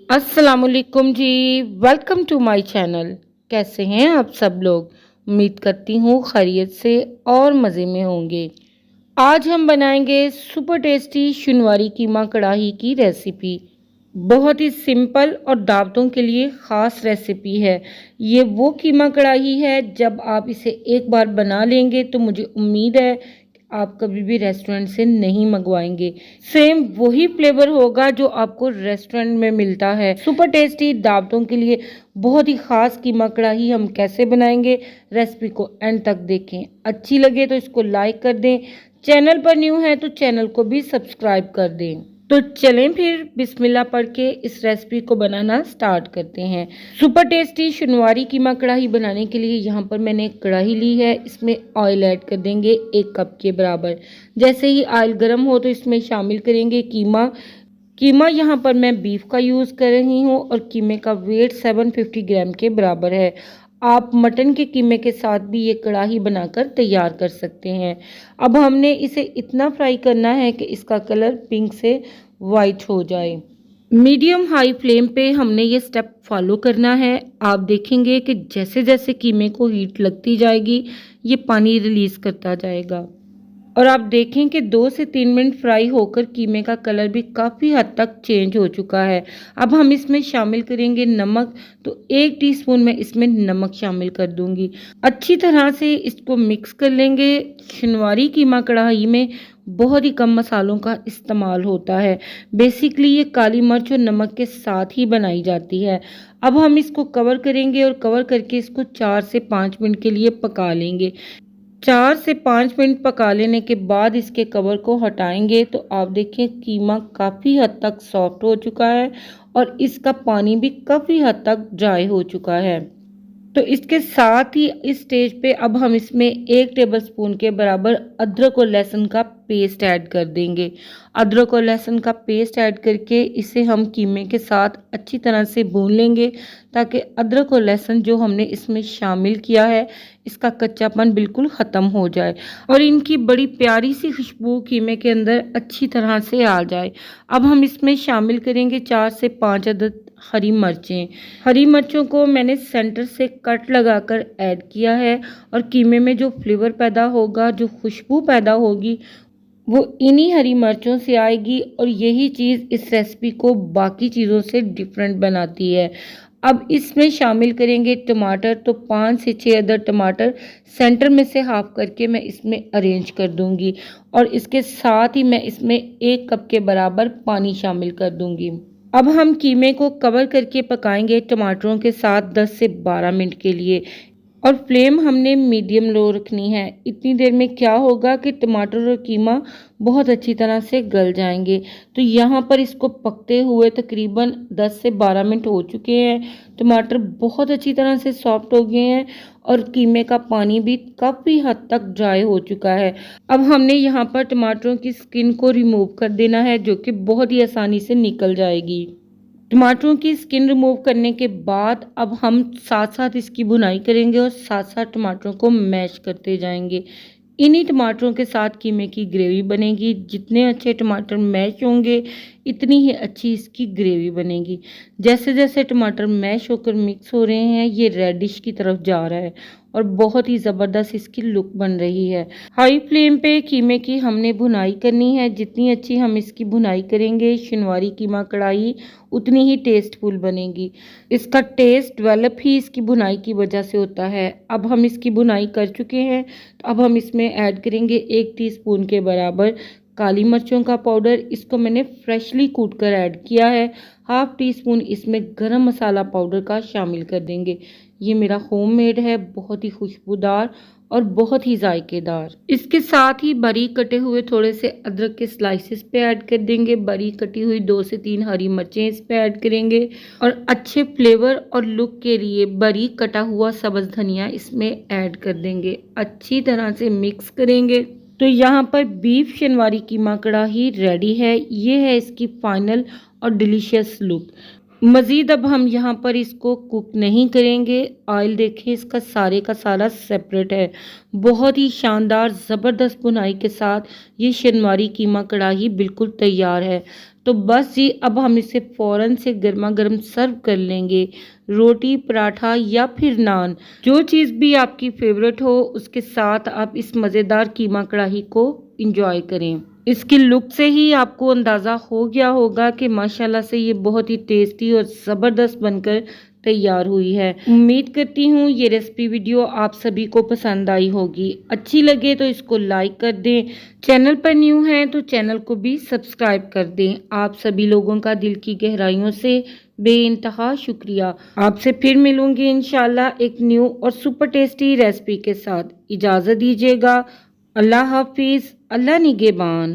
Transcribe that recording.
अस्सलामुअलैकुम जी। Welcome to my channel. कैसे हैं आप सब लोग? उम्मीद करती हूँ खैरियत से और मज़े में होंगे। आज हम बनाएंगे सुपर टेस्टी शनिवारी कीमा कढ़ाई की रेसिपी। बहुत ही सिंपल और दावतों के लिए ख़ास रेसिपी है। ये वो कीमा कढ़ाई है, जब आप इसे एक बार बना लेंगे तो मुझे उम्मीद है आप कभी भी रेस्टोरेंट से नहीं मंगवाएंगे। सेम वही फ्लेवर होगा जो आपको रेस्टोरेंट में मिलता है। सुपर टेस्टी दावतों के लिए बहुत ही ख़ास कीमा कढ़ाई हम कैसे बनाएंगे, रेसिपी को एंड तक देखें। अच्छी लगे तो इसको लाइक कर दें, चैनल पर न्यू है तो चैनल को भी सब्सक्राइब कर दें। तो चलें फिर बिस्मिल्लाह पढ़ के इस रेसिपी को बनाना स्टार्ट करते हैं। सुपर टेस्टी शनिवारी कीमा कढ़ाई बनाने के लिए यहाँ पर मैंने एक कढ़ाई ली है। इसमें ऑयल ऐड कर देंगे 1 कप के बराबर। जैसे ही ऑयल गर्म हो तो इसमें शामिल करेंगे कीमा। कीमा यहाँ पर मैं बीफ का यूज़ कर रही हूँ और कीमे का वेट 750 ग्राम के बराबर है। आप मटन के कीमे के साथ भी ये कढ़ाई बनाकर तैयार कर सकते हैं। अब हमने इसे इतना फ्राई करना है कि इसका कलर पिंक से वाइट हो जाए। मीडियम हाई फ्लेम पे हमने ये स्टेप फॉलो करना है। आप देखेंगे कि जैसे जैसे कीमे को हीट लगती जाएगी ये पानी रिलीज़ करता जाएगा और आप देखें कि 2 से 3 मिनट फ्राई होकर कीमे का कलर भी काफ़ी हद तक चेंज हो चुका है। अब हम इसमें शामिल करेंगे नमक। तो 1 टीस्पून मैं इसमें नमक शामिल कर दूंगी। अच्छी तरह से इसको मिक्स कर लेंगे। शनिवारी कीमा कढ़ाई में बहुत ही कम मसालों का इस्तेमाल होता है। बेसिकली ये काली मिर्च और नमक के साथ ही बनाई जाती है। अब हम इसको कवर करेंगे और कवर करके इसको 4 से 5 मिनट के लिए पका लेंगे। 4 से 5 मिनट पका लेने के बाद इसके कवर को हटाएंगे तो आप देखें कीमा काफ़ी हद तक सॉफ्ट हो चुका है और इसका पानी भी काफ़ी हद तक ड्राई हो चुका है। तो इसके साथ ही इस स्टेज पे अब हम इसमें 1 टेबलस्पून के बराबर अदरक और लहसुन का पेस्ट ऐड कर देंगे। अदरक और लहसुन का पेस्ट ऐड करके इसे हम कीमे के साथ अच्छी तरह से भून लेंगे ताकि अदरक और लहसुन जो हमने इसमें शामिल किया है इसका कच्चापन बिल्कुल ख़त्म हो जाए और इनकी बड़ी प्यारी सी खुशबू कीमे के अंदर अच्छी तरह से आ जाए। अब हम इसमें शामिल करेंगे 4 से 5 अदद हरी मिर्चें। हरी मिर्चों को मैंने सेंटर से कट लगाकर ऐड किया है और कीमे में जो फ्लेवर पैदा होगा, जो खुशबू पैदा होगी वो इन्हीं हरी मिर्चों से आएगी और यही चीज़ इस रेसिपी को बाकी चीज़ों से डिफरेंट बनाती है। अब इसमें शामिल करेंगे टमाटर। तो 5 से 6 अदर टमाटर सेंटर में से हाफ करके मैं इसमें अरेंज कर दूंगी और इसके साथ ही मैं इसमें 1 कप के बराबर पानी शामिल कर दूंगी। अब हम कीमे को कवर करके पकाएंगे टमाटरों के साथ 10 से 12 मिनट के लिए और फ्लेम हमने मीडियम लो रखनी है। इतनी देर में क्या होगा कि टमाटर और कीमा बहुत अच्छी तरह से गल जाएंगे। तो यहाँ पर इसको पकते हुए तकरीबन 10 से 12 मिनट हो चुके हैं। टमाटर बहुत अच्छी तरह से सॉफ्ट हो गए हैं और कीमे का पानी भी काफ़ी हद तक ड्राई हो चुका है। अब हमने यहाँ पर टमाटरों की स्किन को रिमूव कर देना है जो कि बहुत ही आसानी से निकल जाएगी। टमाटरों की स्किन रिमूव करने के बाद अब हम साथ साथ इसकी भुनाई करेंगे और साथ साथ टमाटरों को मैश करते जाएंगे। इन्हीं टमाटरों के साथ कीमे की ग्रेवी बनेगी। जितने अच्छे टमाटर मैश होंगे इतनी ही अच्छी इसकी ग्रेवी बनेगी। जैसे जैसे टमाटर मैश होकर मिक्स हो रहे हैं ये रेडिश की तरफ जा रहा है और बहुत ही ज़बरदस्त इसकी लुक बन रही है। हाई फ्लेम पे कीमे की हमने भुनाई करनी है। जितनी अच्छी हम इसकी भुनाई करेंगे शनिवारी कीमा कढ़ाई उतनी ही टेस्टफुल बनेगी। इसका टेस्ट डेवलप ही इसकी भुनाई की वजह से होता है। अब हम इसकी भुनाई कर चुके हैं तो अब हम इसमें ऐड करेंगे 1 टीस्पून के बराबर काली मिर्चों का पाउडर। इसको मैंने फ्रेशली कूट कर ऐड किया है। हाफ टी स्पून इसमें गरम मसाला पाउडर का शामिल कर देंगे। ये मेरा होममेड है, बहुत ही खुशबूदार और बहुत ही जायकेदार। इसके साथ ही बारीक कटे हुए थोड़े से अदरक के स्लाइसेस पे ऐड कर देंगे। बारीक कटी हुई 2 से 3 हरी मिर्चें इस पे ऐड करेंगे और अच्छे फ्लेवर और लुक के लिए बारीक कटा हुआ सब्ज़ धनिया इसमें ऐड कर देंगे। अच्छी तरह से मिक्स करेंगे। तो यहाँ पर बीफ शनिवारी कीमा कढ़ाई रेडी है। ये है इसकी फाइनल और डिलीशियस लुक। मज़ीद अब हम यहाँ पर इसको कुक नहीं करेंगे। ऑयल देखें इसका सारे का सारा सेपरेट है। बहुत ही शानदार ज़बरदस्त बुनाई के साथ ये शनवारी कीमा कढ़ाई बिल्कुल तैयार है। तो बस जी अब हम इसे फ़ौरन से गर्मा गर्म सर्व कर लेंगे। रोटी, पराठा या फिर नान, जो चीज़ भी आपकी फेवरेट हो उसके साथ आप इस मज़ेदार कीमा कढ़ाई को इंजॉय करें। इसकी लुक से ही आपको अंदाज़ा हो गया होगा कि माशाल्लाह से ये बहुत ही टेस्टी और ज़बरदस्त बनकर तैयार हुई है। उम्मीद करती हूँ ये रेसिपी वीडियो आप सभी को पसंद आई होगी। अच्छी लगे तो इसको लाइक कर दें। चैनल पर न्यू हैं तो चैनल को भी सब्सक्राइब कर दें। आप सभी लोगों का दिल की गहराइयों से बेइंतहा शुक्रिया। आपसे फिर मिलूंगी इंशाल्लाह एक न्यू और सुपर टेस्टी रेसिपी के साथ। इजाज़त दीजिएगा। अल्लाह हाफिज़। अल्लाह निगहबान।